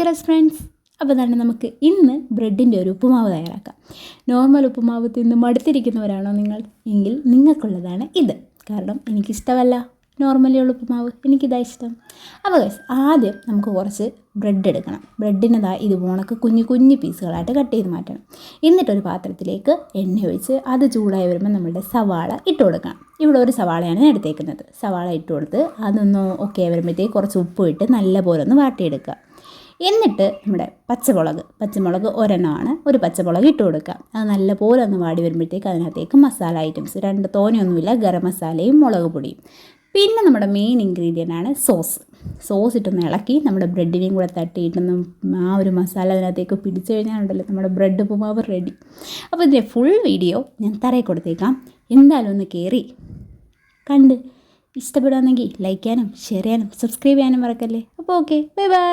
Dearest friends, അപ്പോൾ തന്നെ നമുക്ക് ഇന്ന് ബ്രെഡിൻ്റെ ഒരു ഉപ്പുമാവ് തയ്യാറാക്കാം. നോർമൽ ഉപ്പുമാവ് തിന്ന് മടുത്തിരിക്കുന്നവരാണോ നിങ്ങൾ എങ്കിൽ നിങ്ങൾക്കുള്ളതാണ് ഇത്. കാരണം എനിക്കിഷ്ടമല്ല നോർമലിയുള്ള ഉപ്പുമാവ്, എനിക്കിതാ ഇഷ്ടം. അപ്പോൾ ആദ്യം നമുക്ക് കുറച്ച് ബ്രെഡ് എടുക്കണം. ബ്രെഡിനതാ ഇത് പോണക്ക് കുഞ്ഞു കുഞ്ഞു പീസുകളായിട്ട് കട്ട് ചെയ്ത് മാറ്റണം. എന്നിട്ടൊരു പാത്രത്തിലേക്ക് എണ്ണ ഒഴിച്ച് അത് ചൂടായി വരുമ്പോൾ നമ്മളുടെ സവാള ഇട്ട് കൊടുക്കണം. ഇവിടെ ഒരു സവാളയാണ് ഞാൻ എടുത്തേക്കുന്നത്. സവാള ഇട്ട് കൊടുത്ത് അതൊന്ന് ഓക്കെ വരുമ്പോഴത്തേക്ക് കുറച്ച് ഉപ്പ് ഇട്ട് നല്ലപോലെ ഒന്ന് വാട്ടിയെടുക്കുക. എന്നിട്ട് നമ്മുടെ പച്ചമുളക് ഒരെണ്ണമാണ്, ഒരു പച്ചമുളക് ഇട്ട് കൊടുക്കുക. അത് നല്ലപോലെ ഒന്ന് വാടി വരുമ്പോഴത്തേക്ക് അതിനകത്തേക്ക് മസാല ഐറ്റംസ് തോനെയൊന്നുമില്ല, ഗരം മസാലയും മുളക് പൊടിയും. പിന്നെ നമ്മുടെ മെയിൻ ഇൻഗ്രീഡിയൻ്റ് ആണ് സോസ് ഇട്ടൊന്ന് ഇളക്കി നമ്മുടെ ബ്രെഡിനെയും കൂടെ തട്ടിയിട്ടൊന്ന് ആ ഒരു മസാല അതിനകത്തേക്ക് പിടിച്ചു കഴിഞ്ഞാലുണ്ടല്ലോ നമ്മുടെ ബ്രെഡ് ഉപ്പുമാവ് റെഡി. അപ്പോൾ ഇതിൻ്റെ ഫുൾ വീഡിയോ ഞാൻ തറയിൽ കൊടുത്തേക്കാം. എന്തായാലും ഒന്ന് കയറി കണ്ട് ഇഷ്ടപ്പെടുകയാണെങ്കിൽ ലൈക്ക് ചെയ്യാനും ഷെയർ ചെയ്യാനും സബ്സ്ക്രൈബ് ചെയ്യാനും മറക്കല്ലേ. അപ്പോൾ ഓക്കെ, ബൈ ബൈ.